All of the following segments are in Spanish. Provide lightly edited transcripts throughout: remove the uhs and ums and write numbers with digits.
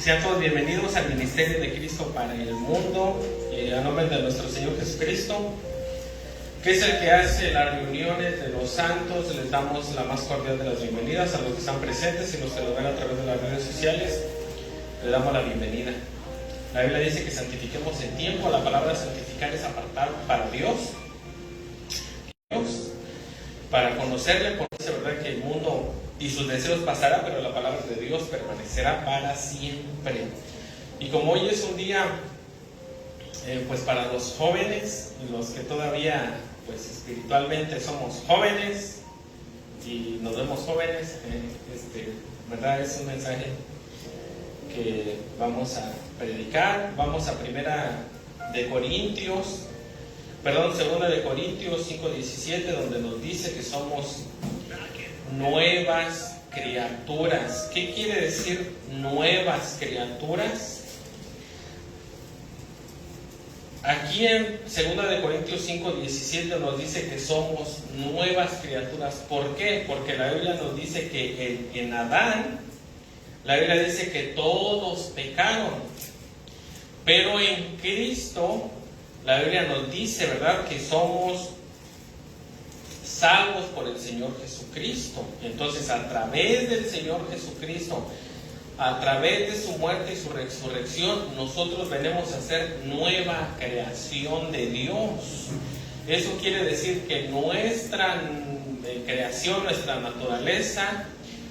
Sean todos bienvenidos al Ministerio de Cristo para el Mundo, a nombre de nuestro Señor Jesucristo, que es el que hace las reuniones de los santos. Les damos la más cordial de las bienvenidas a los que están presentes y los que lo ven a través de las redes sociales. Les damos la bienvenida. La Biblia dice que santifiquemos el tiempo. La palabra santificar es apartar para Dios, para conocerle, porque es verdad que el mundo y sus deseos pasará, pero la palabra de Dios permanecerá para siempre. Y como hoy es un día pues para los jóvenes, los que todavía pues espiritualmente somos jóvenes y nos vemos jóvenes, verdad, es un mensaje que vamos a predicar. Vamos a segunda de Corintios 5:17, donde nos dice que somos nuevas criaturas. ¿Qué quiere decir nuevas criaturas? Aquí en 2 de Corintios 5:17 nos dice que somos nuevas criaturas. ¿Por qué? Porque la Biblia nos dice que en Adán, la Biblia dice que todos pecaron, pero en Cristo, la Biblia nos dice, ¿verdad?, que somos salvos por el Señor Jesucristo. Entonces, a través del Señor Jesucristo, a través de su muerte y su resurrección, nosotros venimos a ser nueva creación de Dios. Eso quiere decir que nuestra creación, nuestra naturaleza,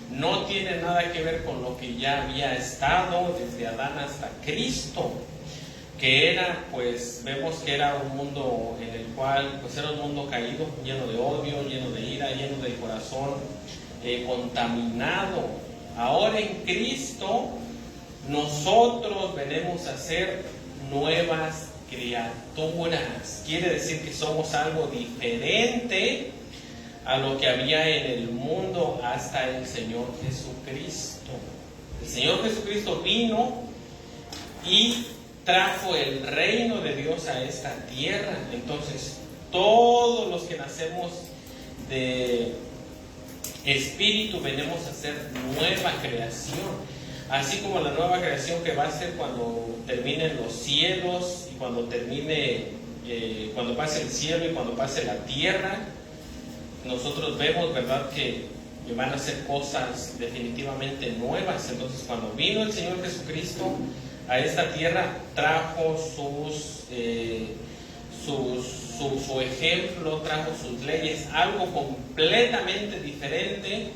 no tiene nada que ver con lo que ya había estado desde Adán hasta Cristo, que era, pues vemos que era un mundo en el cual, pues era un mundo caído, lleno de odio, lleno de ira, lleno del corazón contaminado. Ahora en Cristo nosotros venimos a ser nuevas criaturas. Quiere decir que somos algo diferente a lo que había en el mundo hasta el Señor Jesucristo. El Señor Jesucristo vino y trajo el reino de Dios a esta tierra. Entonces, todos los que nacemos de espíritu venimos a ser nueva creación. Así como la nueva creación que va a ser cuando terminen los cielos y cuando pase el cielo y cuando pase la tierra, nosotros vemos, ¿verdad?, que van a ser cosas definitivamente nuevas. Entonces, cuando vino el Señor Jesucristo a esta tierra, trajo su ejemplo, trajo sus leyes, algo completamente diferente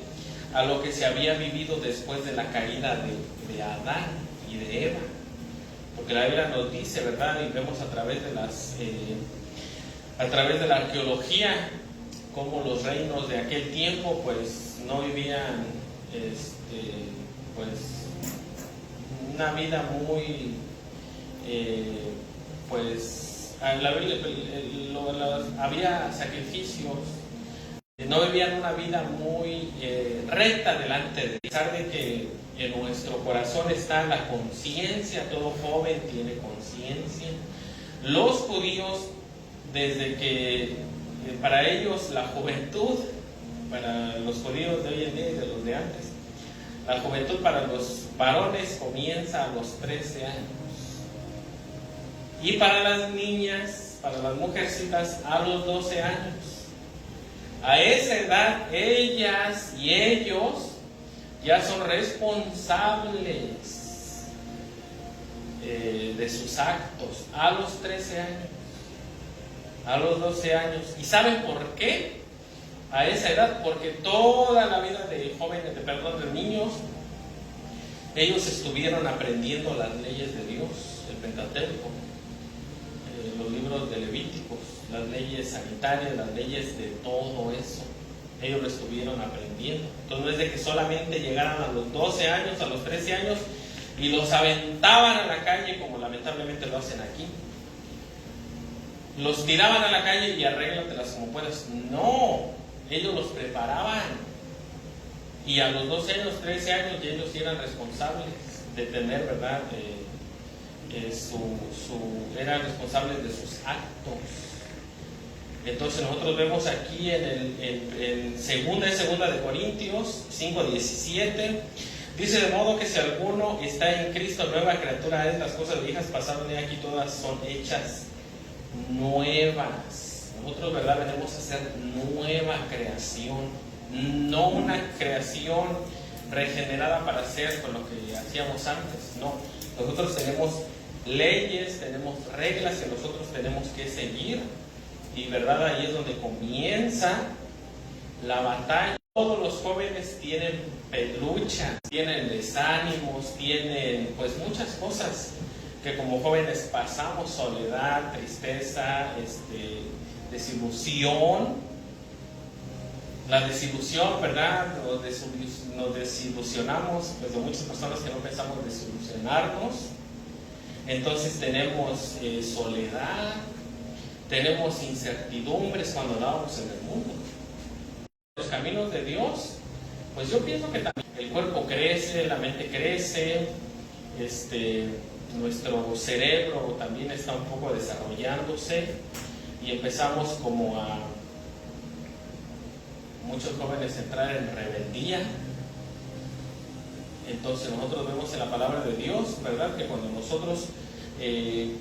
a lo que se había vivido después de la caída de Adán y de Eva. Porque la Biblia nos dice, ¿verdad?, y vemos a través de la arqueología, cómo los reinos de aquel tiempo pues no vivían pues una vida muy había sacrificios, no vivían una vida muy recta delante de Dios. A pesar de que en nuestro corazón está la conciencia, todo joven tiene conciencia. Los judíos, desde que para ellos la juventud, para los judíos de hoy en día y de los de antes, la juventud para los varones comienza a los 13 años. Y para las niñas, para las mujercitas, a los 12 años. A esa edad, ellas y ellos ya son responsables de sus actos. A los 13 años, a los 12 años. ¿Y saben por qué? A esa edad, porque toda la vida de jóvenes, de niños, ellos estuvieron aprendiendo las leyes de Dios, el Pentateuco, los libros de Levíticos, las leyes sanitarias, las leyes de todo eso. Ellos lo estuvieron aprendiendo. Entonces no es de que solamente llegaran a los 12 años, a los 13 años y los aventaban a la calle como lamentablemente lo hacen aquí. Los tiraban a la calle y arréglatelas como puedas. No, ellos los preparaban. Y a los 12 años, 13 años, ellos eran responsables de tener, ¿verdad?, eran responsables de sus actos. Entonces nosotros vemos aquí en segunda de Corintios 5:17, dice: de modo que si alguno está está en Cristo, nueva criatura es, las cosas viejas pasaron y aquí todas son hechas nuevas. Nosotros, ¿verdad?, venimos a hacer nueva creación, no una creación regenerada para hacer con lo que hacíamos antes, no. Nosotros tenemos leyes, tenemos reglas que nosotros tenemos que seguir, y verdad, ahí es donde comienza la batalla. Todos los jóvenes tienen luchas, tienen desánimos, tienen pues muchas cosas que como jóvenes pasamos: soledad, tristeza, desilusión. La desilusión, ¿verdad? Nos desilusionamos pues de muchas personas que no pensamos desilusionarnos. Entonces tenemos soledad, tenemos incertidumbres cuando andábamos en el mundo. Los caminos de Dios, pues yo pienso que también el cuerpo crece, la mente crece, nuestro cerebro también está un poco desarrollándose, y empezamos como a muchos jóvenes entrar en rebeldía. Entonces nosotros vemos en la palabra de Dios, ¿verdad?, que cuando nosotros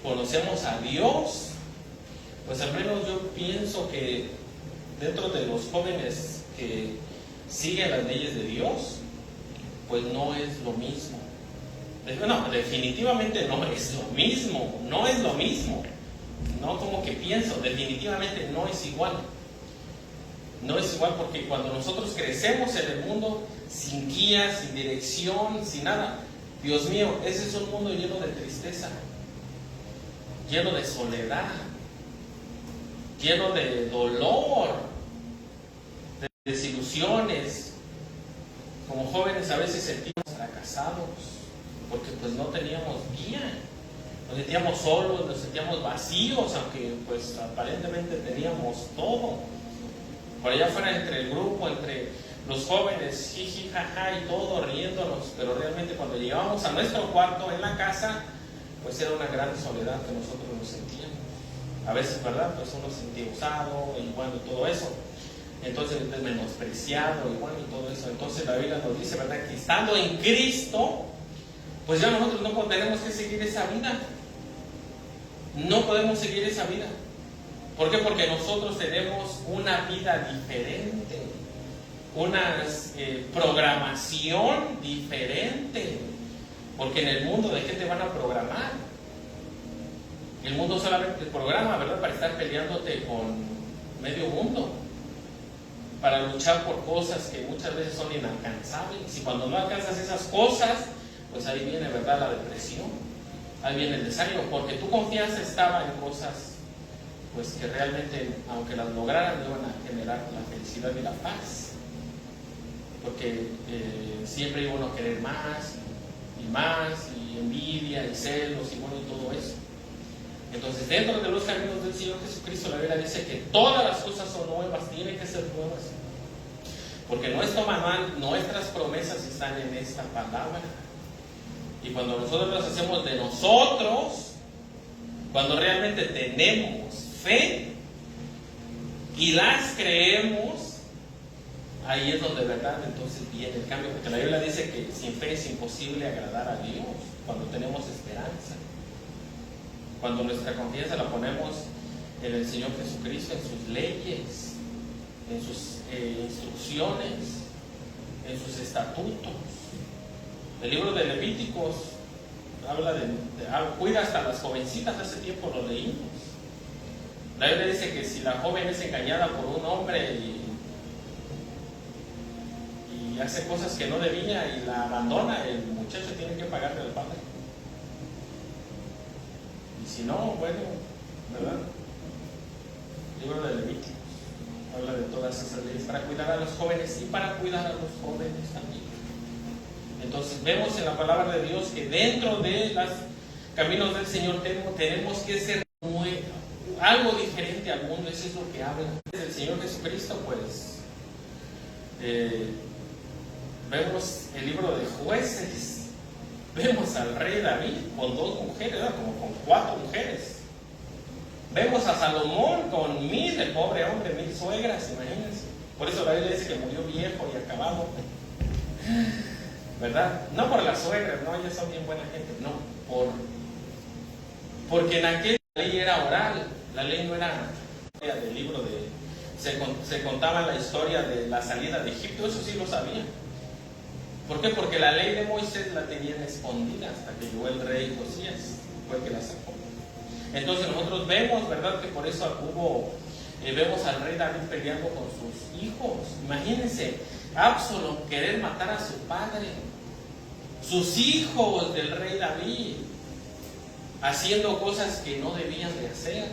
conocemos a Dios, pues al menos yo pienso que dentro de los jóvenes que siguen las leyes de Dios, pues no es lo mismo. No, definitivamente no es lo mismo, no es lo mismo. No como que pienso, definitivamente no es igual. No es igual, porque cuando nosotros crecemos en el mundo sin guía, sin dirección, sin nada, Dios mío, ese es un mundo lleno de tristeza, lleno de soledad, lleno de dolor, de desilusiones. Como jóvenes a veces sentimos fracasados porque pues no teníamos guía, nos sentíamos solos, nos sentíamos vacíos, aunque pues aparentemente teníamos todo. Por allá afuera, entre el grupo, entre los jóvenes, jiji, jaja y todo, riéndonos, pero realmente cuando llegábamos a nuestro cuarto en la casa, pues era una gran soledad que nosotros nos sentíamos. A veces, ¿verdad?, pues uno se sentía usado, y bueno, y todo eso. Entonces, menospreciado, y bueno, y todo eso. Entonces la Biblia nos dice, ¿verdad?, que estando en Cristo, pues ya nosotros no tenemos que seguir esa vida. No podemos seguir esa vida. ¿Por qué? Porque nosotros tenemos una vida diferente, una programación diferente. Porque en el mundo, ¿de qué te van a programar? El mundo solamente te programa, ¿verdad?, para estar peleándote con medio mundo, para luchar por cosas que muchas veces son inalcanzables. Y cuando no alcanzas esas cosas, pues ahí viene, ¿verdad?, la depresión, ahí viene el desánimo, porque tu confianza estaba en cosas pues que realmente, aunque las lograran, no iban a generar la felicidad y la paz, porque siempre iba uno a querer más y envidia y celos y bueno, y todo eso. Entonces, dentro de los caminos del Señor Jesucristo, la Biblia dice que todas las cosas son nuevas, tienen que ser nuevas, porque nuestro manual, nuestras promesas están en esta palabra. Y cuando nosotros las hacemos de nosotros, cuando realmente tenemos fe y las creemos, ahí es donde, ¿verdad?, entonces viene el cambio, porque la Biblia dice que sin fe es imposible agradar a Dios. Cuando tenemos esperanza, cuando nuestra confianza la ponemos en el Señor Jesucristo, en sus leyes, en sus instrucciones, en sus estatutos. El libro de Levíticos habla cuida hasta las jovencitas. Hace tiempo lo leímos. La Biblia dice que si la joven es engañada por un hombre y hace cosas que no debía y la abandona, el muchacho tiene que pagarle al padre. Y si no, bueno, ¿verdad? El libro de Levíticos habla de todas esas leyes para cuidar a los jóvenes y para cuidar a los jóvenes también. Entonces vemos en la palabra de Dios que dentro de los caminos del Señor tenemos que ser algo diferente al mundo. Eso es lo que habla del Señor Jesucristo. Pues vemos el libro de Jueces, vemos al rey David con 2 mujeres, ¿verdad?, como con 4 mujeres. Vemos a Salomón con 1000, el pobre hombre, 1000 suegras, imagínense. Por eso la Biblia dice que murió viejo y acabado. ¿verdad? No por las suegras, no, ellas son bien buena gente, no, porque en aquella ley era oral, la ley no era del libro de... Se contaba la historia de la salida de Egipto, eso sí lo sabía. ¿Por qué? Porque la ley de Moisés la tenían escondida hasta que llegó el rey Josías, fue el que la sacó. Entonces nosotros vemos, ¿verdad?, que por eso vemos al rey David peleando con sus hijos. Imagínense, Absalom querer matar a su padre, sus hijos del rey David, haciendo cosas que no debían de hacer.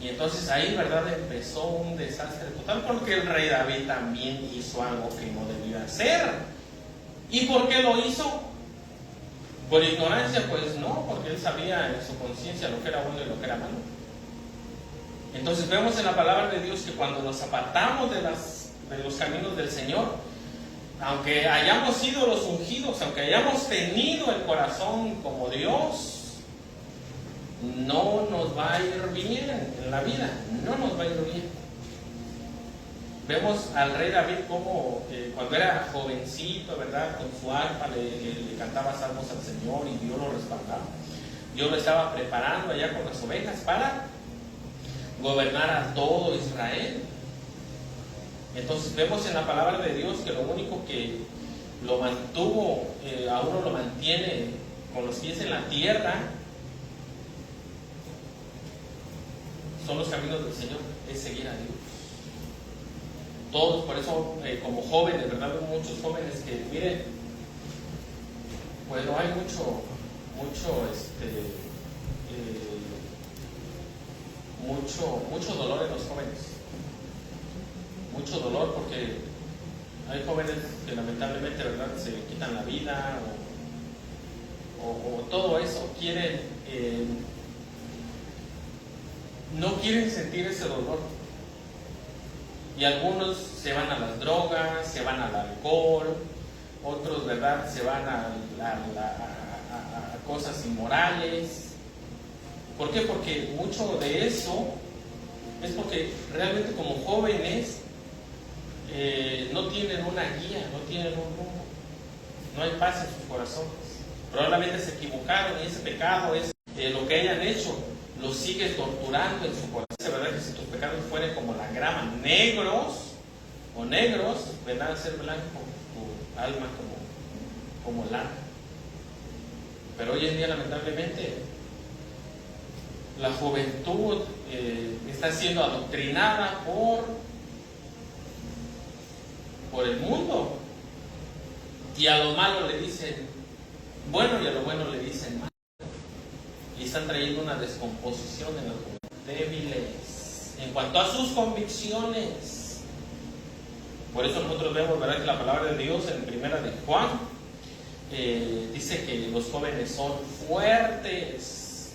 Y entonces ahí, ¿verdad?, empezó un desastre total, porque el rey David también hizo algo que no debía hacer. ¿Y por qué lo hizo? ¿Por ignorancia? Pues no, porque él sabía en su conciencia lo que era bueno y lo que era malo. Entonces vemos en la palabra de Dios que cuando nos apartamos de los caminos del Señor, aunque hayamos sido los ungidos, aunque hayamos tenido el corazón como Dios, no nos va a ir bien en la vida, no nos va a ir bien. Vemos al rey David como cuando era jovencito, ¿verdad?, con su arpa le cantaba salmos al Señor y Dios lo respaldaba. Dios lo estaba preparando allá con las ovejas para gobernar a todo Israel. Entonces vemos en la palabra de Dios que lo único que lo mantuvo, a uno lo mantiene con los pies en la tierra, son los caminos del Señor, es seguir a Dios. Todos, por eso, como jóvenes, ¿verdad?, muchos jóvenes que, miren, pues no hay mucho dolor en los jóvenes. Mucho dolor porque hay jóvenes que lamentablemente, ¿verdad?, se quitan la vida o todo eso, no quieren sentir ese dolor. Y algunos se van a las drogas, se van al alcohol, otros, ¿verdad?, se van a cosas inmorales. ¿Por qué? Porque mucho de eso es porque realmente como jóvenes no tienen una guía, no tienen un rumbo, no hay paz en sus corazones. Probablemente se equivocaron y ese pecado es lo que hayan hecho, lo sigue torturando en su corazón. Es verdad que si tus pecados fueren como la grama, negros, vendrán a ser blanco tu alma como lana. Pero hoy en día, lamentablemente, la juventud está siendo adoctrinada por el mundo, y a lo malo le dicen bueno y a lo bueno le dicen malo, y están trayendo una descomposición en los débiles en cuanto a sus convicciones. Por eso nosotros vemos, ¿verdad?, que la palabra de Dios en primera de Juan dice que los jóvenes son fuertes.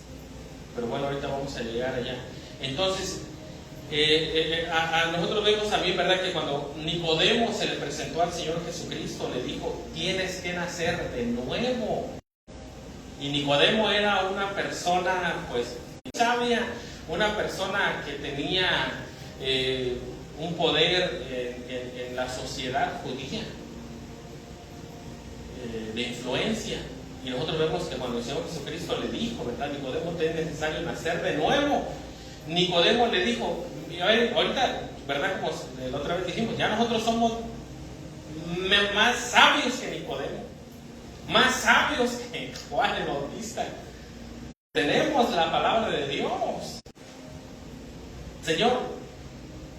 Pero bueno, ahorita vamos a llegar allá. Entonces, nosotros vemos también, ¿verdad?, que cuando Nicodemo se le presentó al Señor Jesucristo, le dijo, tienes que nacer de nuevo. Y Nicodemo era una persona, pues, sabia, una persona que tenía un poder en la sociedad judía, de influencia. Y nosotros vemos que cuando el Señor Jesucristo le dijo, ¿verdad?, Nicodemo, te es necesario nacer de nuevo. Nicodemo le dijo, a ver, ahorita, ¿verdad?, como la otra vez dijimos, ya nosotros somos más sabios que Nicodemo, más sabios que Juan el Bautista. Tenemos la palabra de Dios. Señor,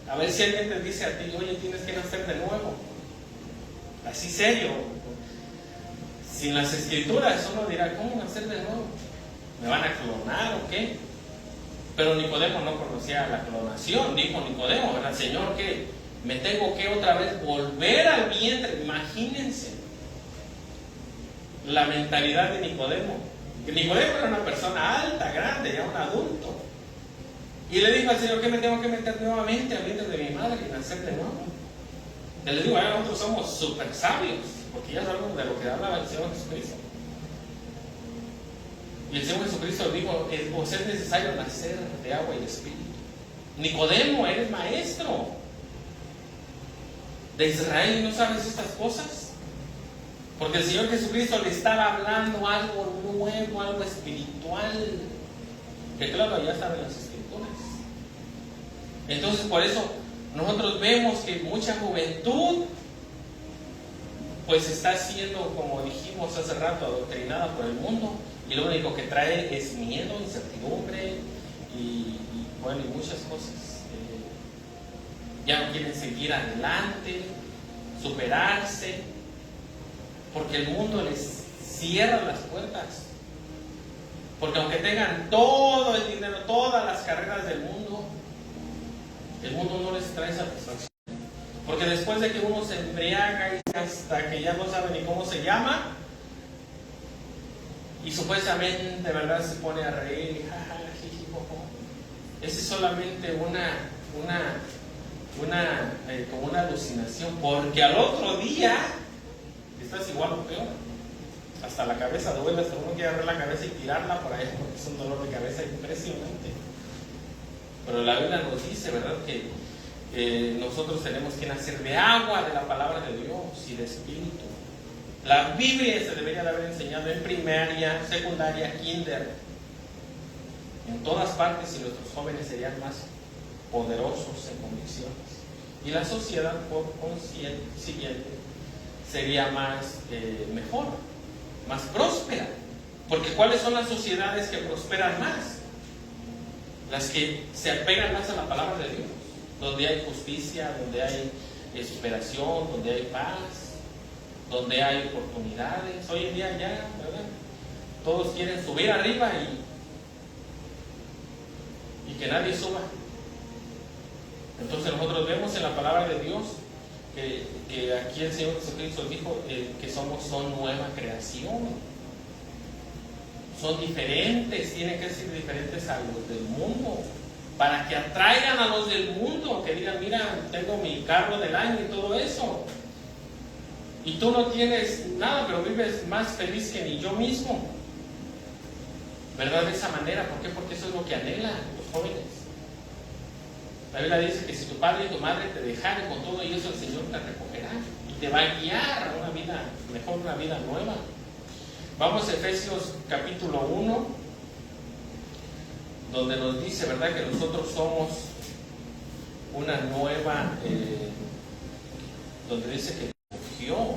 a ver si alguien te dice a ti, oye, tienes que nacer de nuevo, así serio, sin las escrituras, uno dirá, ¿cómo nacer de nuevo? ¿Me van a clonar o qué? Pero Nicodemo no conocía la clonación. Dijo Nicodemo, ¿verdad? Señor, ¿qué? ¿Me tengo que otra vez volver al vientre? Imagínense la mentalidad de Nicodemo. Nicodemo era una persona alta, grande, ya un adulto. Y le dijo al Señor, ¿qué me tengo que meter nuevamente al vientre de mi madre y nacer de nuevo? Y le digo, nosotros somos súper sabios, porque ya sabemos de lo que hablaba el Señor Jesucristo. Y el Señor Jesucristo dijo, os es necesario nacer de agua y de espíritu. Nicodemo, eres maestro de Israel y no sabes estas cosas. Porque el Señor Jesucristo le estaba hablando algo nuevo, algo espiritual, que claro, ya estaba en las Escrituras. Entonces, por eso nosotros vemos que mucha juventud pues está siendo, como dijimos hace rato, adoctrinada por el mundo, y lo único que trae es miedo, incertidumbre y bueno, y muchas cosas. Ya no quieren seguir adelante, superarse, porque el mundo les cierra las puertas. Porque aunque tengan todo el dinero, todas las carreras del mundo, el mundo no les trae satisfacción. Porque después de que uno se embriaga y hasta que ya no sabe ni cómo se llama, y supuestamente, ¿verdad?, se pone a reír, esa es solamente como una alucinación, porque al otro día estás igual o peor. Hasta la cabeza duele, hasta uno quiere agarrar la cabeza y tirarla por ahí, porque es un dolor de cabeza impresionante. Pero la Biblia nos dice, ¿verdad?, que nosotros tenemos que nacer de agua, de la palabra de Dios y de espíritu. La Biblia se debería de haber enseñado en primaria, secundaria, kinder, en todas partes, y nuestros jóvenes serían más poderosos en convicciones. Y la sociedad, por consiguiente, sería más mejor, más próspera. Porque ¿cuáles son las sociedades que prosperan más? Las que se apegan más a la palabra de Dios, donde hay justicia, donde hay superación, donde hay paz, donde hay oportunidades. Hoy en día ya, ¿verdad?, todos quieren subir arriba y que nadie suba. Entonces nosotros vemos en la palabra de Dios que aquí el Señor Jesucristo dijo que son nueva creación. Son diferentes, tienen que ser diferentes a los del mundo, para que atraigan a los del mundo, que digan, mira, tengo mi carro del año y todo eso, y tú no tienes nada, pero vives más feliz que ni yo mismo, ¿verdad? De esa manera. ¿Por qué? Porque eso es lo que anhelan los jóvenes. La Biblia dice que si tu padre y tu madre te dejaren, con todo eso el Señor te recogerá y te va a guiar a una vida mejor, una vida nueva. Vamos a Efesios capítulo 1, donde nos dice, ¿verdad?, que nosotros somos una nueva, donde dice que cogió,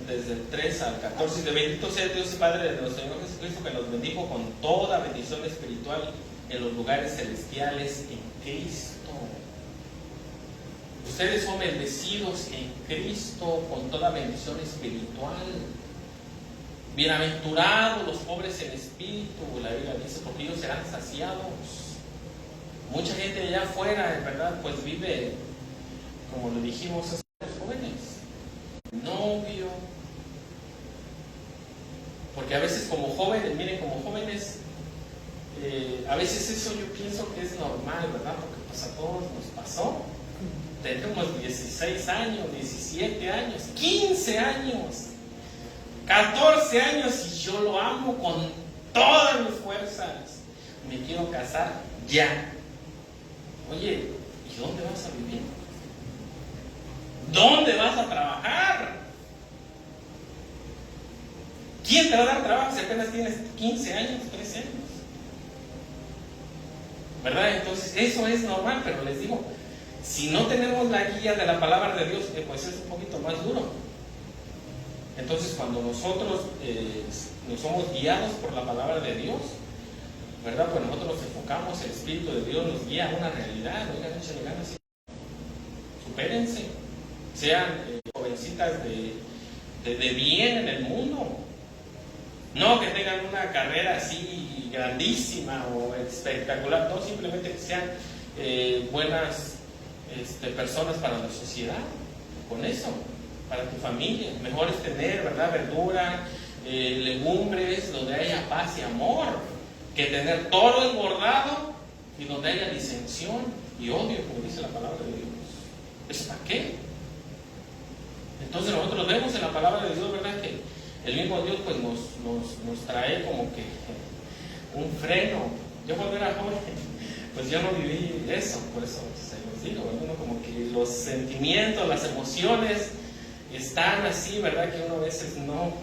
desde el 3 al 14, dice: bendito sea Dios y Padre de nuestro Señor Jesucristo, que nos bendijo con toda bendición espiritual en los lugares celestiales en Cristo. Ustedes son bendecidos en Cristo con toda bendición espiritual. Bienaventurados los pobres en espíritu, la Biblia dice, porque ellos serán saciados. Mucha gente allá afuera, en verdad, pues vive, como lo dijimos hace los jóvenes, novio. Porque a veces como jóvenes, miren, como jóvenes, a veces eso yo pienso que es normal, ¿verdad? Porque pues a todos nos pasó. Tenemos 16 años, 17 años, 15 años, 14 años y yo lo amo con todas mis fuerzas. Me quiero casar ya. Oye, ¿y dónde vas a vivir? ¿Dónde vas a trabajar? ¿Quién te va a dar trabajo si apenas tienes 15 años, 13 años? ¿Verdad? Entonces, eso es normal, pero les digo, si no tenemos la guía de la palabra de Dios, pues es un poquito más duro. Entonces, cuando nosotros nos somos guiados por la palabra de Dios, ¿verdad?, pues nosotros nos enfocamos, el Espíritu de Dios nos guía a una realidad. Oigan, échenle ganas, supérense, sean jovencitas de bien en el mundo. No que tengan una carrera así grandísima o espectacular, no, simplemente que sean buenas personas para la sociedad. Con eso, para tu familia, mejor es tener, ¿verdad?, verdura, legumbres, donde haya paz y amor, que tener todo engordado y donde haya disensión y odio, como dice la palabra de Dios. ¿Eso para qué? Entonces nosotros vemos en la palabra de Dios, ¿verdad?, que el mismo Dios pues nos trae como que un freno. Yo cuando era joven, pues yo no viví eso, por eso se los digo, ¿verdad? Como que los sentimientos, las emociones están así, ¿verdad? Que uno a veces no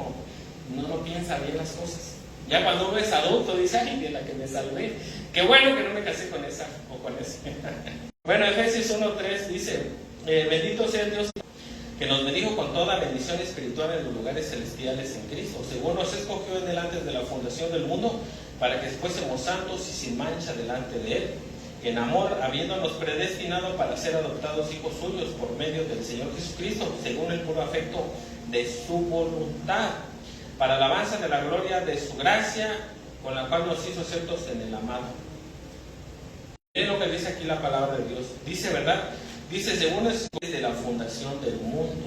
piensa bien las cosas. Ya cuando uno es adulto dice, ay, de la que me salvé. Qué bueno que no me casé con esa o con ese. Bueno, Efesios 1:3 dice, bendito sea Dios que nos bendijo con toda bendición espiritual en los lugares celestiales en Cristo, según nos escogió en él antes de la fundación del mundo, para que fuésemos santos y sin mancha delante de él, en amor, habiéndonos predestinado para ser adoptados hijos suyos por medio del Señor Jesucristo, según el puro afecto de su voluntad, para alabanza de la gloria de su gracia, con la cual nos hizo aceptos en el amado. Miren lo que dice aquí la palabra de Dios. Dice, ¿verdad? Dice, según es de la fundación del mundo.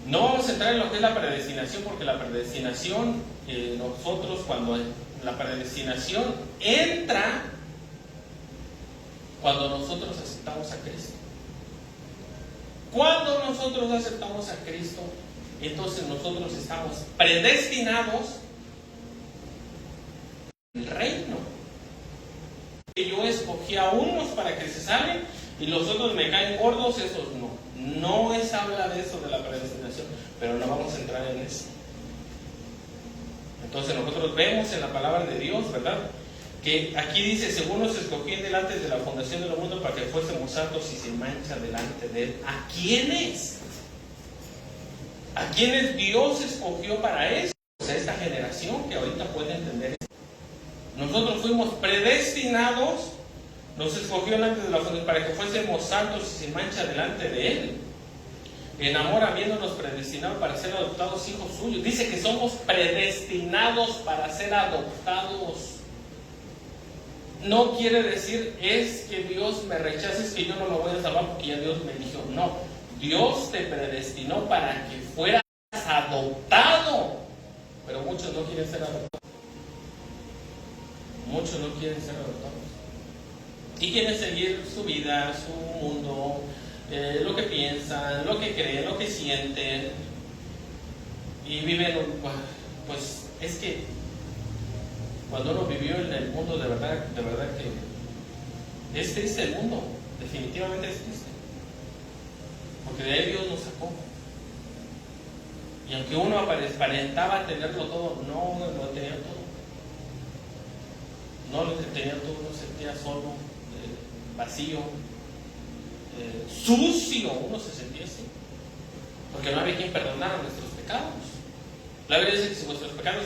No vamos a entrar en lo que es la predestinación, porque la predestinación, nosotros cuando la predestinación entra cuando nosotros aceptamos a Cristo. Cuando nosotros aceptamos a Cristo, entonces nosotros estamos predestinados al reino. Yo escogí a unos para que se salven y los otros me caen gordos, esos no. No es habla de eso, de la predestinación, pero no vamos a entrar en eso. Entonces nosotros vemos en la palabra de Dios, ¿verdad? Que aquí dice, según nos escogí delante de la fundación del mundo para que fuésemos santos y sin mancha delante de él. ¿A quiénes? ¿A quiénes Dios escogió para eso? Pues a esta generación que ahorita puede entender eso. Nosotros fuimos predestinados, nos escogió delante de la fundación para que fuésemos santos y sin mancha delante de él. En amor, habiéndonos predestinado para ser adoptados hijos suyos. Dice que somos predestinados para ser adoptados. No quiere decir es que Dios me rechace, es que yo no lo voy a salvar porque ya Dios me eligió. No, Dios te predestinó para que fueras adoptado. Pero muchos no quieren ser adoptados. Muchos no quieren ser adoptados. Y quieren seguir su vida, su mundo, lo que piensan, lo que creen, lo que sienten. Y viven, pues es que cuando uno vivió en el mundo, de verdad que es triste el mundo, definitivamente es triste. Porque de ahí Dios nos sacó. Y aunque uno aparentaba tenerlo todo, no lo tenía todo. No lo tenía todo, uno se sentía solo, vacío, sucio, uno se sentía así. Porque no había quien perdonara nuestros pecados. La Biblia dice que si vuestros pecados,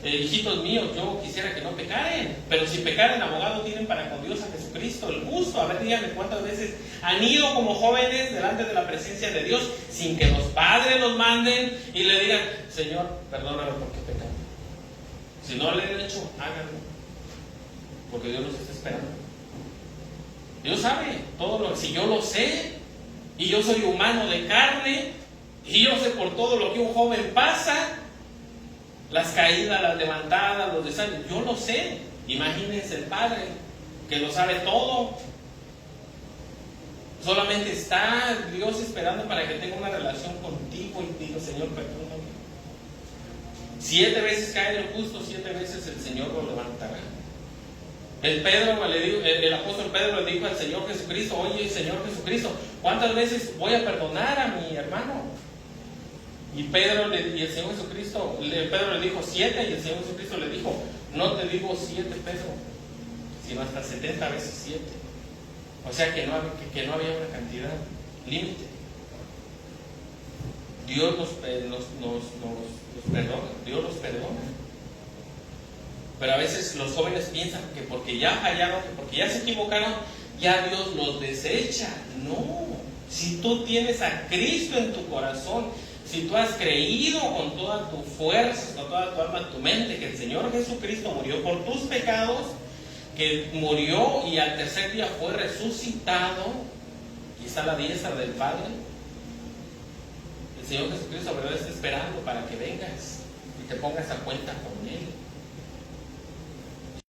hijitos míos, yo quisiera que no pecaren, pero si pecaren, abogado tienen para con Dios a Jesucristo, el justo. A ver, díganme cuántas veces han ido como jóvenes delante de la presencia de Dios sin que los padres los manden y le digan, Señor, perdóname porque pecado. Si no le han hecho, háganlo, porque Dios los está esperando. Dios sabe todo lo, si yo lo sé, y yo soy humano de carne, y yo sé por todo lo que un joven pasa, las caídas, las levantadas, los desánimos, yo lo sé. Imagínense el Padre, que lo sabe todo. Solamente está Dios esperando para que tenga una relación contigo y diga, Señor, perdóname. 7 veces cae el justo, 7 veces el Señor lo levantará. El apóstol Pedro le dijo al Señor Jesucristo, oye, Señor Jesucristo, ¿cuántas veces voy a perdonar a mi hermano? Y Pedro y el Señor Jesucristo, Pedro le dijo 7 y el Señor Jesucristo le dijo, no te digo 7, Pedro, sino hasta 70 veces 7. O sea que no había una cantidad límite. Dios nos perdona, Dios los perdona. Pero a veces los jóvenes piensan que porque ya fallaron, que porque ya se equivocaron, ya Dios los desecha. No, si tú tienes a Cristo en tu corazón, si tú has creído con toda tu fuerza, con toda tu alma, tu mente, que el Señor Jesucristo murió por tus pecados, que murió y al tercer día fue resucitado, y está a la diestra del Padre, el Señor Jesucristo, ¿verdad?, está esperando para que vengas y te pongas a cuenta con Él.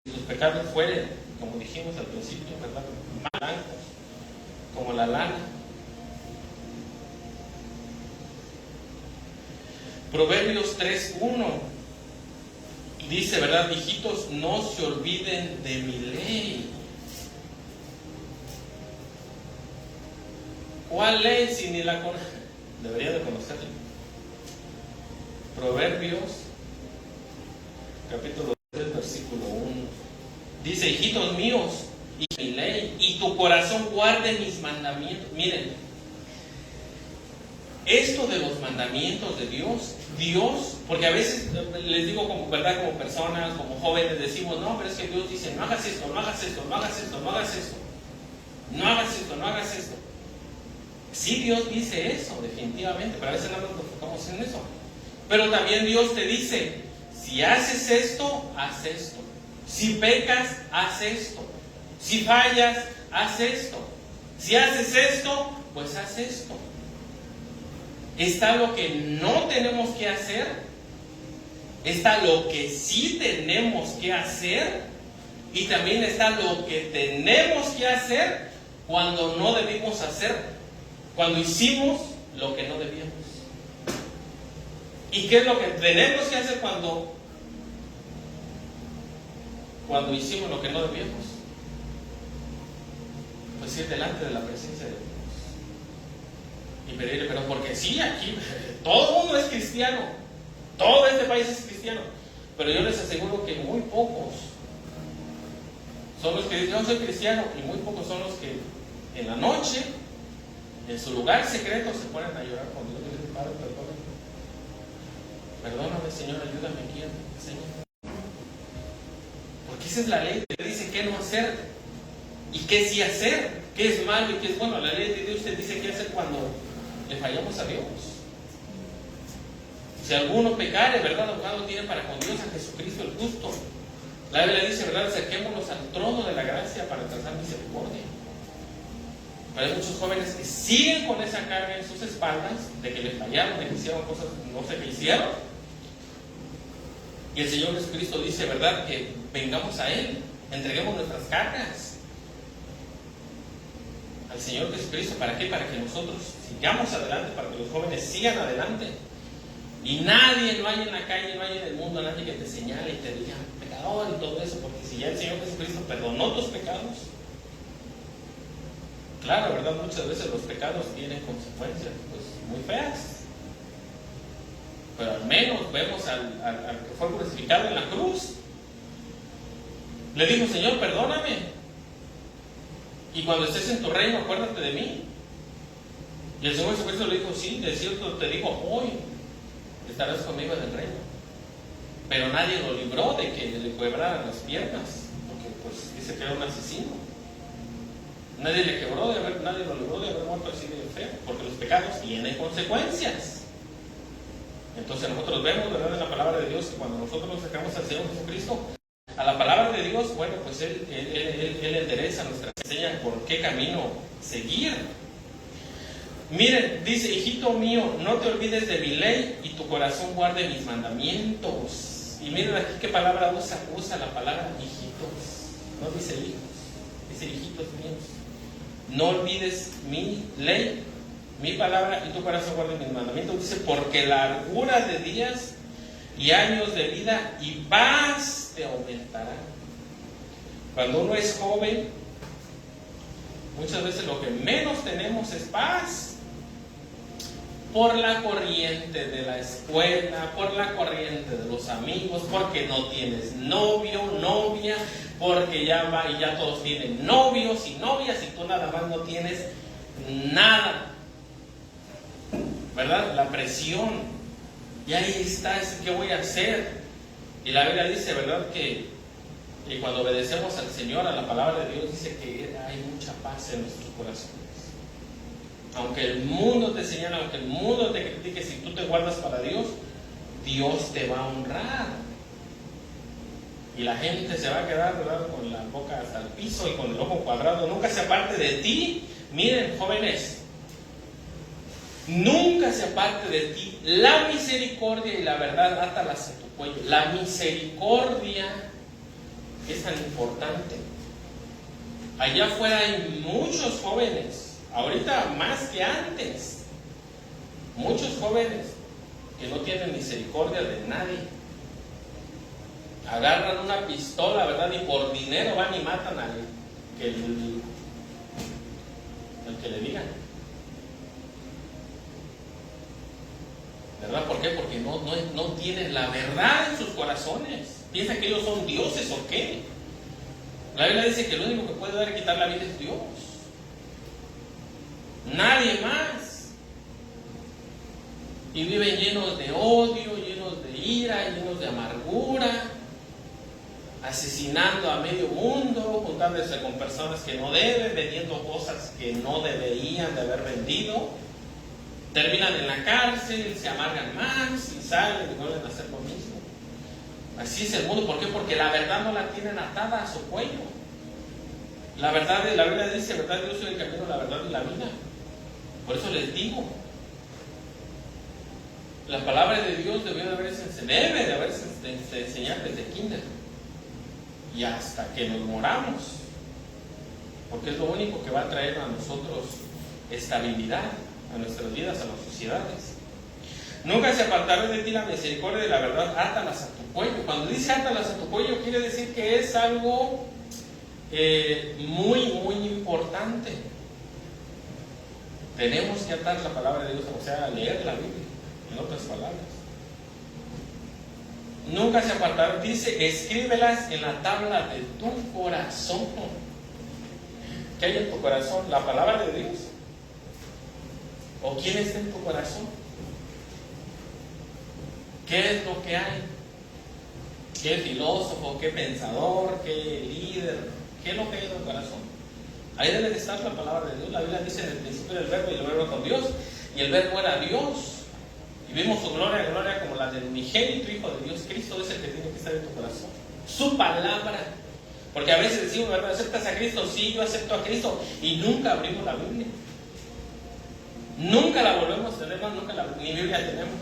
Si tus pecados fueren, como dijimos al principio, ¿verdad?, blancos, como la lana. Proverbios 3:1 dice, ¿verdad? Hijitos, no se olviden de mi ley. ¿Cuál ley si ni la conocen? Debería de conocerlo. Proverbios, capítulo 3, versículo 1. Dice: hijitos míos, y mi ley, y tu corazón guarde mis mandamientos. Miren, esto de los mandamientos de Dios, porque a veces les digo como verdad, como personas, como jóvenes, decimos, no, pero es que Dios dice, no hagas esto, no hagas esto, no hagas esto, no hagas esto, no hagas esto, no hagas esto. Sí, Dios dice eso, definitivamente, pero a veces no nos enfocamos en eso. Pero también Dios te dice, si haces esto, haz esto. Si pecas, haz esto. Si fallas, haz esto. Si haces esto, pues haz esto. Está lo que no tenemos que hacer, está lo que sí tenemos que hacer, y también está lo que tenemos que hacer cuando no debimos hacer, cuando hicimos lo que no debíamos. ¿Y qué es lo que tenemos que hacer cuando hicimos lo que no debíamos? Pues ir delante de la presencia de Dios y pedirle perdón, porque sí, aquí todo el mundo es cristiano, todo este país es cristiano, pero yo les aseguro que muy pocos son los que dicen, yo soy cristiano, y muy pocos son los que en la noche, en su lugar secreto, se ponen a llorar con Dios y dicen, Padre, perdóname, Señor, ayúdame aquí, Señor. Porque esa es la ley, te dice qué no hacer y qué sí hacer, qué es malo y qué es bueno. La ley de Dios te dice qué hacer cuando le fallamos a Dios. Si alguno pecare, ¿verdad? Abogado tiene para con Dios a Jesucristo el justo. La Biblia dice, ¿verdad? Acerquémonos al trono de la gracia para alcanzar misericordia. Pero hay muchos jóvenes que siguen con esa carga en sus espaldas, de que le fallaron, de que hicieron cosas, no sé qué hicieron. Y el Señor Jesucristo dice, ¿verdad?, que vengamos a Él, entreguemos nuestras cargas al Señor Jesucristo. ¿Para qué? Para que nosotros sigamos adelante, para que los jóvenes sigan adelante. Y nadie, no hay en la calle, no hay en el mundo nadie que te señale y te diga pecador y todo eso, porque si ya el Señor Jesucristo perdonó tus pecados, claro, ¿verdad? Muchas veces los pecados tienen consecuencias pues muy feas, pero al menos vemos al que fue crucificado en la cruz. Le dijo, Señor, perdóname, y cuando estés en tu reino, acuérdate de mí. Y el Señor Jesucristo le dijo, sí, de cierto te digo, hoy estarás conmigo en el reino. Pero nadie lo libró de que le quebraran las piernas, porque pues dice que era un asesino. Nadie lo libró de haber muerto así de feo, porque los pecados tienen consecuencias. Entonces nosotros vemos, ¿verdad?, en la palabra de Dios, que cuando nosotros nos acercamos al Señor Jesucristo, a la palabra de Dios, bueno, pues Él endereza nuestra, enseña por qué camino seguir. Miren, dice, hijito mío, no te olvides de mi ley y tu corazón guarde mis mandamientos. Y miren aquí qué palabra usa la palabra hijitos. No dice hijos, dice hijitos míos. No olvides mi ley, mi palabra, y tu corazón guarde mis mandamientos. Dice, porque largura de días y años de vida y paz te aumentarán. Cuando uno es joven, muchas veces lo que menos tenemos es paz. Por la corriente de la escuela, por la corriente de los amigos, porque no tienes novio, novia, porque ya todos tienen novios y novias y tú nada más no tienes nada, ¿verdad? La presión, y ahí está, ¿qué voy a hacer? Y la Biblia dice, ¿verdad?, que cuando obedecemos al Señor, a la palabra de Dios, dice que hay mucha paz en nuestros corazones. Aunque el mundo te señala, aunque el mundo te critique, si tú te guardas para Dios, Dios te va a honrar. Y la gente se va a quedar, ¿verdad?, con la boca hasta el piso y con el ojo cuadrado. Nunca se aparte de ti. Miren, jóvenes, nunca se aparte de ti la misericordia y la verdad, átalas en tu cuello. La misericordia es tan importante. Allá afuera hay muchos jóvenes, ahorita más que antes, muchos jóvenes que no tienen misericordia de nadie. Agarran una pistola, ¿verdad?, y por dinero van y matan al que le digan. ¿Verdad? ¿Por qué? Porque no tienen la verdad en sus corazones. ¿Piensan que ellos son dioses o qué? La Biblia dice que lo único que puede dar y quitar la vida es Dios. Nadie más. Y viven llenos de odio, llenos de ira, llenos de amargura, asesinando a medio mundo, juntándose con personas que no deben, vendiendo cosas que no deberían de haber vendido. Terminan en la cárcel, se amargan más y salen y vuelven a hacer lo mismo. Así es el mundo. ¿Por qué? Porque la verdad no la tienen atada a su cuello. La verdad, la Biblia dice, verdad, yo soy el camino, la verdad y la vida. Por eso les digo, la palabra de Dios debe de haberse enseñado desde kinder y hasta que nos moramos, porque es lo único que va a traer a nosotros estabilidad a nuestras vidas, a las sociedades. Nunca se apartará de ti la misericordia y la verdad, átalas a tu cuello. Cuando dice átalas a tu cuello, quiere decir que es algo muy, muy importante. Tenemos que atar la palabra de Dios, o sea, leer la Biblia, en otras palabras. Nunca se apartará, dice, escríbelas en la tabla de tu corazón. ¿Qué hay en tu corazón? ¿La palabra de Dios? ¿O quién está en tu corazón? ¿Qué es lo que hay? ¿Qué filósofo? ¿Qué pensador? ¿Qué líder? ¿Qué es lo que hay en tu corazón? Ahí debe de estar la palabra de Dios. La Biblia dice en el principio del verbo y el verbo con Dios, y el verbo era Dios. Y vimos su gloria como la del unigénito Hijo de Dios. Cristo es el que tiene que estar en tu corazón. Su palabra. Porque a veces decimos, ¿verdad? ¿Aceptas a Cristo? Sí, yo acepto a Cristo. Y nunca abrimos la Biblia. Nunca la volvemos a tener, nunca ni Biblia tenemos.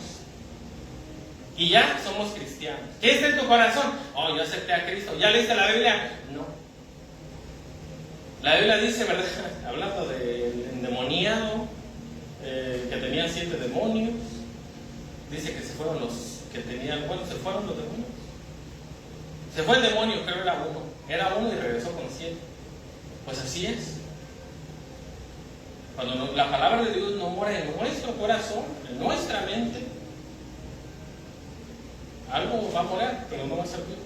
Y ya somos cristianos. ¿Qué está en tu corazón? Oh, yo acepté a Cristo. ¿Ya leíste la Biblia? No. La Biblia dice, ¿verdad? Hablando del endemoniado, que tenía 7 demonios. Dice que se fueron los que tenían, bueno, se fueron los demonios. Se fue el demonio, creo que era uno y regresó con 7. Pues así es. Cuando la palabra de Dios no mora en nuestro corazón, en nuestra mente, algo va a morar, pero no va a ser Dios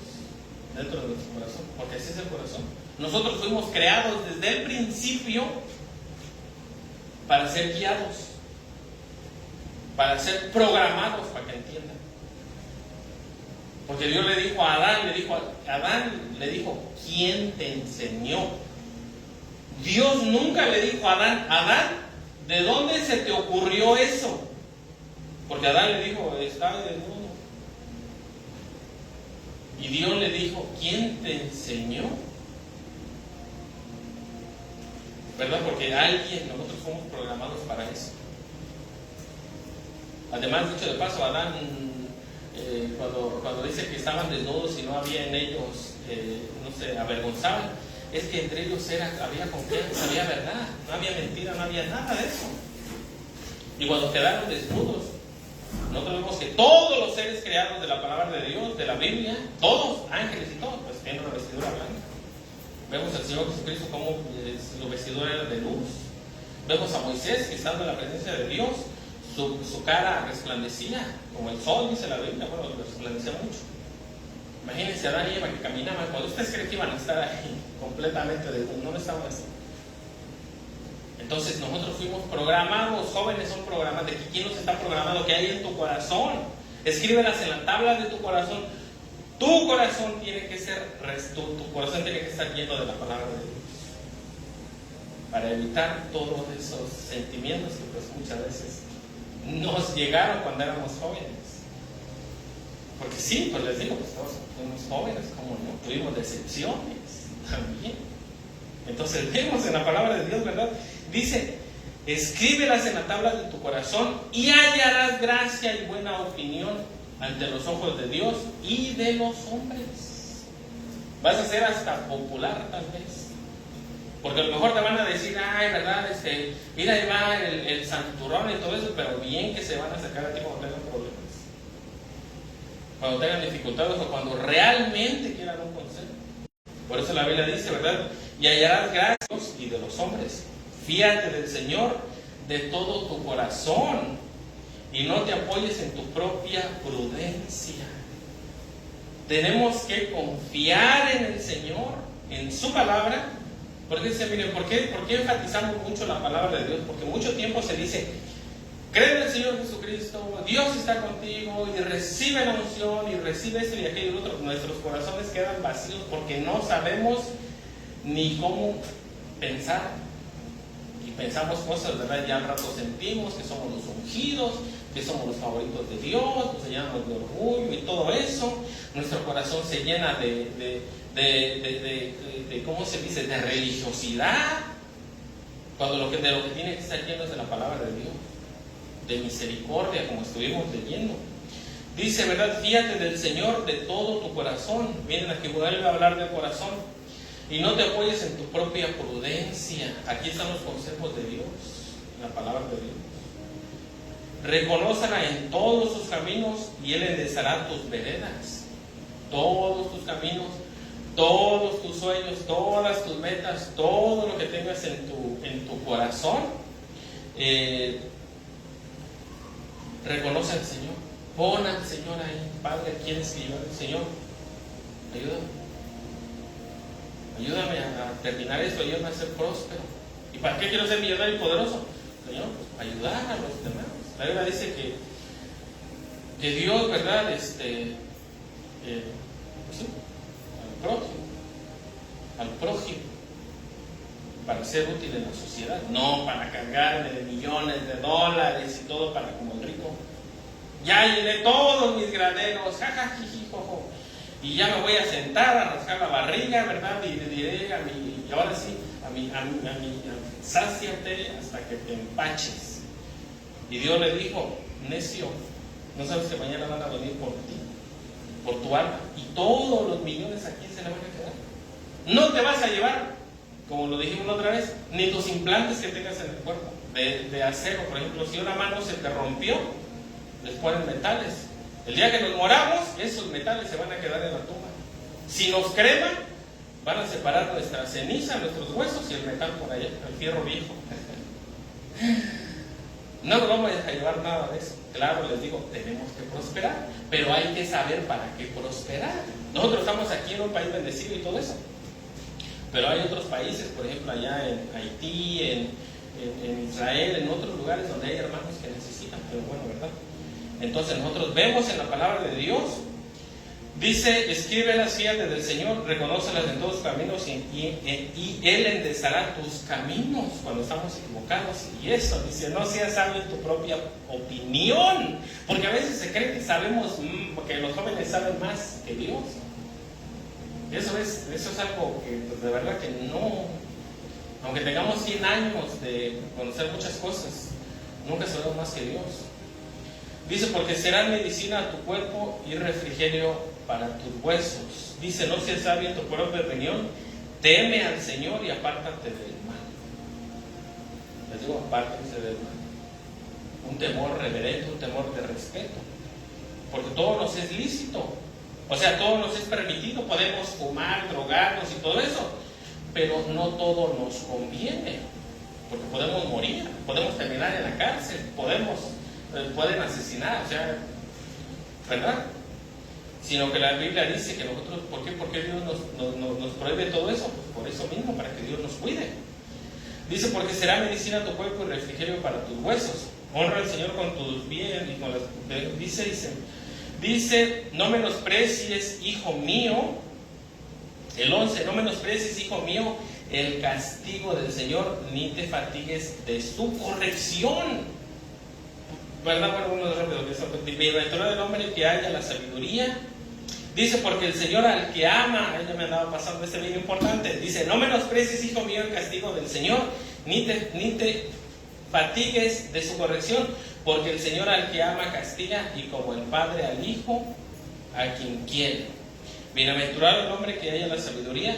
dentro de nuestro corazón, porque ese es el corazón. Nosotros fuimos creados desde el principio para ser guiados, para ser programados, para que entiendan. Porque Dios le dijo a Adán, le dijo, ¿quién te enseñó? Dios nunca le dijo a Adán, ¿de dónde se te ocurrió eso? Porque Adán le dijo, está desnudo. Y Dios le dijo, ¿quién te enseñó? ¿Verdad? Porque nosotros fuimos programados para eso. Además, dicho de paso, Adán, cuando dice que estaban desnudos y no había en ellos, avergonzaban, es que entre ellos había confianza, había verdad, no había mentira, no había nada de eso. Y cuando quedaron desnudos, nosotros vemos que todos los seres creados de la palabra de Dios, de la Biblia, todos, ángeles y todos, pues tienen una vestidura blanca. Vemos al Señor Jesucristo como su vestidura era de luz. Vemos a Moisés que estando en la presencia de Dios, su cara resplandecía, como el sol, dice la Biblia, bueno, resplandecía mucho. Imagínense a Adán y Eva que caminaban, cuando ustedes creen que iban a estar ahí completamente desnudos, no estaban así. Entonces nosotros fuimos programados, jóvenes son programados. ¿Quién nos está programando? ¿Qué hay en tu corazón? Escríbelas en la tabla de tu corazón. Tu corazón tiene que ser, tu corazón tiene que estar lleno de la palabra de Dios, para evitar todos esos sentimientos que pues muchas veces nos llegaron cuando éramos jóvenes. Porque sí, pues les digo, pues todos fuimos jóvenes, como no, tuvimos decepciones también. Entonces vemos en la palabra de Dios, ¿verdad? Dice, escríbelas en la tabla de tu corazón y hallarás gracia y buena opinión ante los ojos de Dios y de los hombres. Vas a ser hasta popular tal vez. Porque a lo mejor te van a decir, ay, ¿verdad? Mira, ahí va el santurrón y todo eso, pero bien que se van a sacar a ti cuando tengan problemas. Cuando tengan dificultades o cuando realmente quieran un consejo. Por eso la Biblia dice, ¿verdad? Y hallarás gracias y de los hombres. Fíate del Señor de todo tu corazón y no te apoyes en tu propia prudencia. Tenemos que confiar en el Señor, en su palabra. Porque dice, miren, ¿por qué enfatizamos mucho la palabra de Dios? Porque mucho tiempo se dice, cree en el Señor Jesucristo, Dios está contigo, y recibe la unción, y recibe esto y aquello y otro. Nuestros corazones quedan vacíos porque no sabemos ni cómo pensar. Y pensamos cosas, ¿verdad? Ya al rato sentimos que somos los ungidos, que somos los favoritos de Dios, nos llenamos de orgullo y todo eso. Nuestro corazón se llena de ¿cómo se dice? De religiosidad, cuando de lo que tiene que estar lleno es de la palabra de Dios, de misericordia, como estuvimos leyendo. Dice, ¿verdad? Fíjate del Señor de todo tu corazón. Miren, aquí vuelve a hablar del corazón. Y no te apoyes en tu propia prudencia. Aquí están los consejos de Dios, la palabra de Dios. Reconócela en todos tus caminos y Él enderezará tus veredas. Todos tus caminos, todos tus sueños, todas tus metas, todo lo que tengas en tu corazón, reconoce al Señor. Pon al Señor ahí. Padre, ¿quieres que yo al Señor? Ayúdame a terminar esto, ayúdame a ser próspero. ¿Y para qué quiero ser millonario y poderoso? Señor, pues ayudar a los demás. La Biblia dice que Dios, ¿verdad? Pues sí, al prójimo, para ser útil en la sociedad, no para cargarme de millones de dólares y todo para como el rico. Ya llené todos mis graneros, jajajijijojo, y ya me voy a sentar a rascar la barriga, ¿verdad? Y le diré y ahora sí, sáciate hasta que te empaches. Y Dios le dijo, necio, no sabes que mañana van a venir por ti, por tu alma, y todos los millones aquí se le van a quedar. No te vas a llevar, como lo dijimos la otra vez, ni tus implantes que tengas en el cuerpo, de acero. Por ejemplo, si una mano se te rompió, les ponen metales. El día que nos moramos, esos metales se van a quedar en la tumba. Si nos creman, van a separar nuestra ceniza, nuestros huesos y el metal por allá, el fierro viejo. No nos vamos a llevar nada de eso. Claro, les digo, tenemos que prosperar, pero hay que saber para qué prosperar. Nosotros estamos aquí en un país bendecido y todo eso, pero hay otros países, por ejemplo, allá en Haití, en Israel, en otros lugares donde hay hermanos que necesitan, pero bueno, ¿verdad? Entonces nosotros vemos en la palabra de Dios, dice, escríbelas, fíjate del Señor, reconócelas en todos tus caminos y Él enderezará tus caminos cuando estamos equivocados. Y eso, dice, no seas sabio en tu propia opinión, porque a veces se cree que sabemos, porque los jóvenes saben más que Dios. Eso es algo que pues, de verdad que no, aunque tengamos 100 años de conocer muchas cosas, nunca sabemos más que Dios. Dice, porque será medicina a tu cuerpo y refrigerio para tus huesos. Dice, no seas sabio en tu propia opinión, teme al Señor y apártate del mal. Les digo, apártense del mal. Un temor reverente, un temor de respeto, porque todo nos es lícito. O sea, todo nos es permitido, podemos fumar, drogarnos y todo eso, pero no todo nos conviene, porque podemos morir, podemos terminar en la cárcel, pueden asesinar, o sea, ¿verdad? Sino que la Biblia dice que nosotros, ¿por qué Dios nos prohíbe todo eso? Pues por eso mismo, para que Dios nos cuide. Dice, porque será medicina a tu cuerpo y refrigerio para tus huesos. Honra al Señor con tus bienes y con las... Dice, no menosprecies, hijo mío, el 11, no menosprecies, hijo mío, el castigo del Señor, ni te fatigues de su corrección. ¿Verdad? Bueno, uno rápido, bienaventurado el hombre que haya la sabiduría. Dice, porque el Señor al que ama, ya me andaba pasando este bien importante, dice, no menosprecies, hijo mío, el castigo del Señor, ni te fatigues de su corrección, porque el Señor al que ama castiga, y como el Padre al Hijo, a quien quiere. Bienaventurado el hombre que haya la sabiduría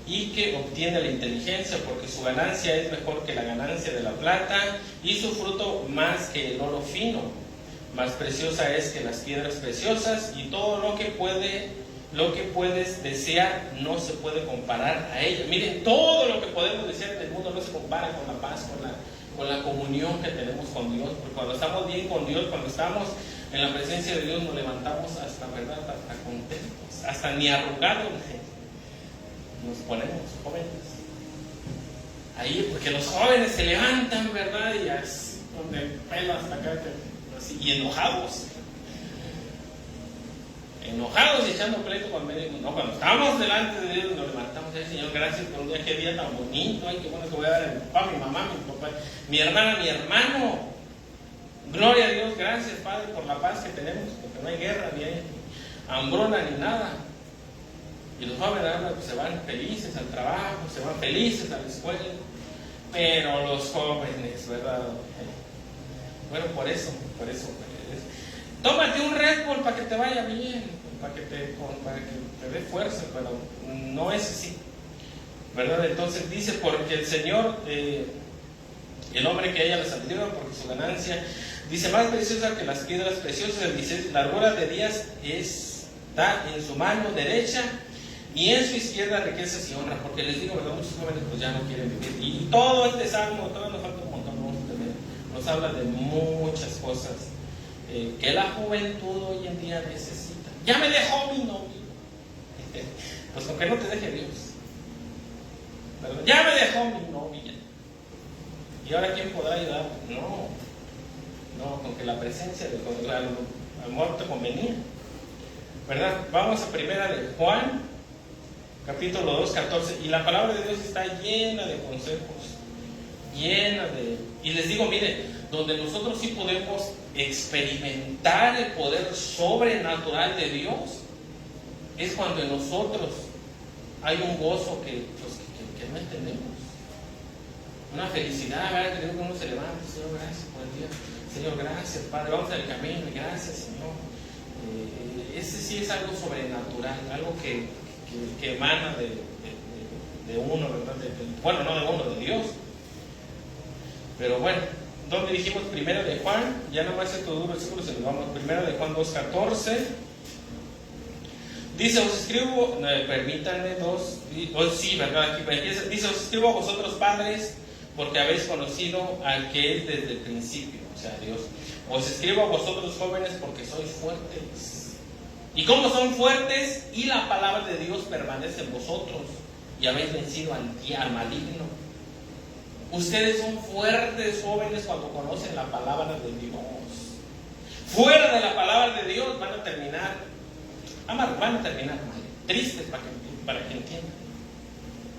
y que obtiene la inteligencia, porque su ganancia es mejor que la ganancia de la plata, y su fruto más que el oro fino. Más preciosa es que las piedras preciosas, y todo lo que puedes desear no se puede comparar a ella. Miren, todo lo que podemos desear del mundo no se compara con la paz, con la comunión que tenemos con Dios. Porque cuando estamos bien con Dios, cuando estamos en la presencia de Dios, nos levantamos hasta, ¿verdad?, hasta contentos, hasta ni arrugados nos ponemos jóvenes. Ahí, porque los jóvenes se levantan, ¿verdad?, y así, con el pelo hasta acá, así, y enojados y echando pleito cuando estamos delante de Dios, nos levantamos. Ay, Señor, gracias por un día, qué día tan bonito. Ay, qué bueno que voy a ver a mi papá, mi mamá, mi papá, mi hermana, mi hermano. Gloria a Dios, gracias, Padre, por la paz que tenemos, porque no hay guerra, ni hay hambruna, ni nada. Y los jóvenes pues, se van felices al trabajo, se van felices a la escuela. Pero los jóvenes, ¿verdad? Bueno, por eso. Tómate un Red Bull para que te vaya bien, para que te dé fuerza, pero no es así, ¿verdad? Entonces dice, porque el Señor, el hombre que haya la sabiduría, porque su ganancia, dice, más preciosa que las piedras preciosas, dice, la largura de días está en su mano derecha, y en su izquierda riquezas y honra, porque les digo, ¿verdad?, muchos jóvenes pues ya no quieren vivir, y todo este salmo, todo nos falta un montón, nos habla de muchas cosas que la juventud hoy en día necesita. Ya me dejó mi novio. Pues con que no te deje Dios, ¿verdad? Ya me dejó mi novia. ¿Y ahora quién podrá ayudar? No, con que la presencia de amor te convenía, ¿verdad? Vamos a primera de Juan, capítulo 2, 14. Y la palabra de Dios está llena de consejos, y les digo, miren, donde nosotros sí podemos experimentar el poder sobrenatural de Dios, es cuando en nosotros hay un gozo que no entendemos, una felicidad, ¿verdad? Que uno se levanta, Señor, gracias por el día, Señor, gracias, Padre, vamos al camino, gracias, Señor. Ese sí es algo sobrenatural, algo que emana de uno, ¿verdad? Bueno, no de uno, de Dios. Pero bueno, ¿dónde dijimos? Primero de Juan, ya no va a ser todo un versículo, se lo vamos. Primero de Juan 2:14. Dice, os escribo, permítanme sí, ¿verdad? Aquí empieza, dice, os escribo a vosotros padres, porque habéis conocido al que es desde el principio, o sea, Dios. Os escribo a vosotros jóvenes, porque sois fuertes. ¿Y cómo son fuertes? Y la palabra de Dios permanece en vosotros, y habéis vencido al maligno. Ustedes son fuertes, jóvenes, cuando conocen la palabra de Dios. Fuera de la palabra de Dios van a terminar mal, tristes, para que entiendan,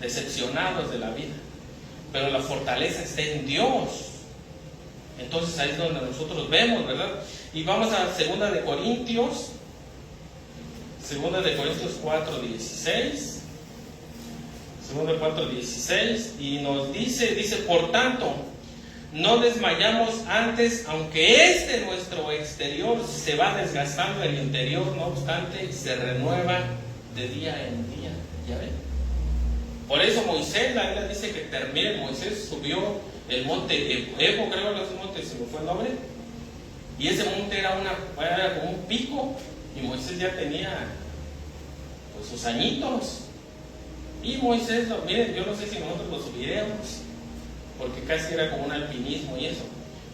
decepcionados de la vida. Pero la fortaleza está en Dios. Entonces ahí es donde nosotros vemos, ¿verdad? Y vamos a 2 de Corintios 4:16. 4:16, y nos dice, por tanto, no desmayamos antes, aunque nuestro exterior se va desgastando, el interior, no obstante, se renueva de día en día. ¿Ya ven? Por eso Moisés, la Biblia dice que Moisés subió el monte Ebo, creo que es un monte, se me fue el nombre, y ese monte era como un pico, y Moisés ya tenía pues, sus añitos. Y Moisés, miren, yo no sé si nosotros lo subiremos, porque casi era como un alpinismo y eso.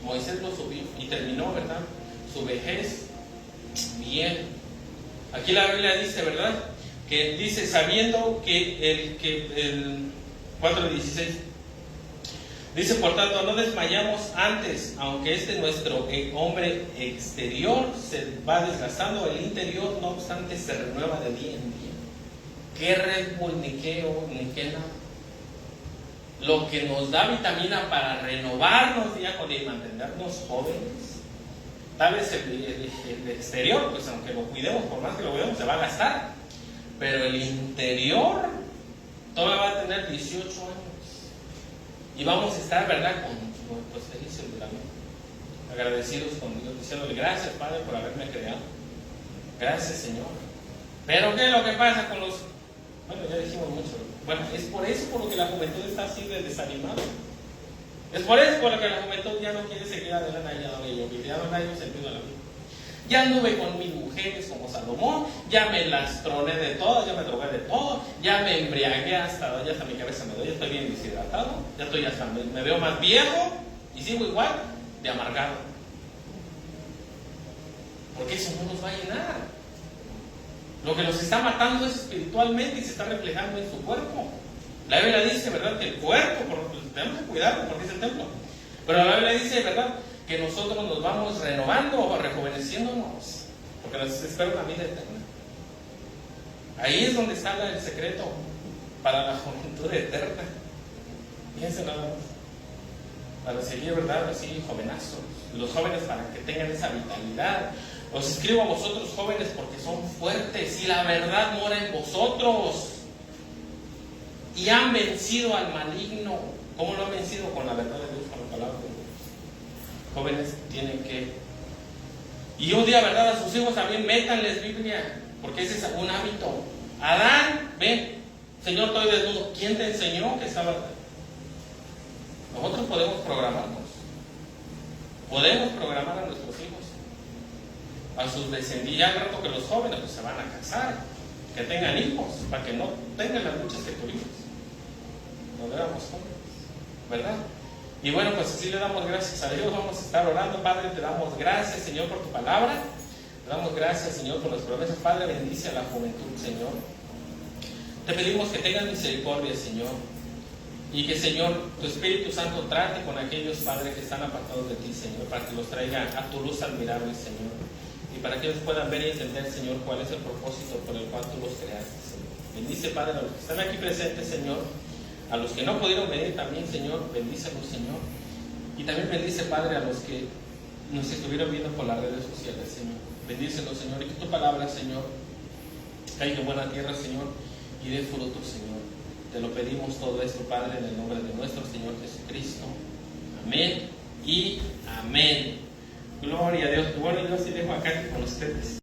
Moisés lo subió y terminó, ¿verdad?, su vejez bien. Aquí la Biblia dice, ¿verdad?, que dice, sabiendo que el 4:16, dice, por tanto, no desmayamos antes, aunque nuestro hombre exterior se va desgastando, el interior, no obstante, se renueva de día en día. ¿Qué Red Bull, ni qué nada? Lo que nos da vitamina para renovarnos día con día y mantenernos jóvenes. Tal vez el exterior, pues aunque lo cuidemos, por más que lo cuidemos, se va a gastar. Pero el interior todavía va a tener 18 años. Y vamos a estar, ¿verdad?, pues felices de la vida, agradecidos con Dios, diciéndole, gracias, Padre, por haberme creado. Gracias, Señor. Pero ¿qué es lo que pasa con los... Bueno, ya dijimos mucho. Bueno, es por eso por lo que la juventud está así de desanimada. Es por eso por lo que la juventud ya no quiere seguir adelante, ya no hay un sentido a la vida. Ya anduve con mis mujeres como Salomón, ya me las troné de todas, ya me drogué de todo, ya me embriagué hasta mi cabeza me doy, ya estoy bien deshidratado, ya estoy hasta me veo más viejo, Y sigo igual de amargado. Porque eso no nos va a llenar. Lo que nos está matando es espiritualmente y se está reflejando en su cuerpo. La Biblia dice, ¿verdad?, que el cuerpo, tenemos que cuidarlo porque es el templo. Pero la Biblia dice, ¿verdad?, que nosotros nos vamos renovando o rejuveneciéndonos, porque nos espera una vida eterna. Ahí es donde está el secreto para la juventud eterna. Fíjense nada más. Para seguir, ¿verdad?, así jovenazos. Los jóvenes para que tengan esa vitalidad. Os escribo a vosotros jóvenes porque son fuertes y la verdad mora en vosotros. Y han vencido al maligno. ¿Cómo lo han vencido? Con la verdad de Dios, con la palabra de Dios. Jóvenes tienen que... Y un día, ¿verdad?, a sus hijos también métanles Biblia, porque ese es un hábito. Adán, ven, Señor, estoy desnudo. ¿Quién te enseñó que estaba? Nosotros podemos programarnos. Podemos programar a nuestros hijos, a sus descendientes. Ya al rato que los jóvenes pues, se van a casar, que tengan hijos, para que no tengan las luchas que tuvimos. Nos veamos jóvenes, ¿verdad? Y bueno, pues así le damos gracias a Dios. Vamos a estar orando. Padre, te damos gracias, Señor, por tu palabra. Te damos gracias, Señor, por las promesas. Padre, bendice a la juventud, Señor. Te pedimos que tengas misericordia, Señor. Y que, Señor, tu Espíritu Santo trate con aquellos, Padre, que están apartados de ti, Señor, para que los traiga a tu luz admirable, Señor. Y para que ellos puedan ver y entender, Señor, cuál es el propósito por el cual tú los creaste, Señor. Bendice, Padre, a los que están aquí presentes, Señor. A los que no pudieron venir también, Señor, bendícelos, Señor. Y también bendice, Padre, a los que nos estuvieron viendo por las redes sociales, Señor. Bendícelos, Señor, y que tu palabra, Señor, caiga en buena tierra, Señor, y dé fruto, Señor. Te lo pedimos todo esto, Padre, en el nombre de nuestro Señor Jesucristo. Amén y amén. Gloria a Dios. Bueno, yo sí dejo acá con ustedes.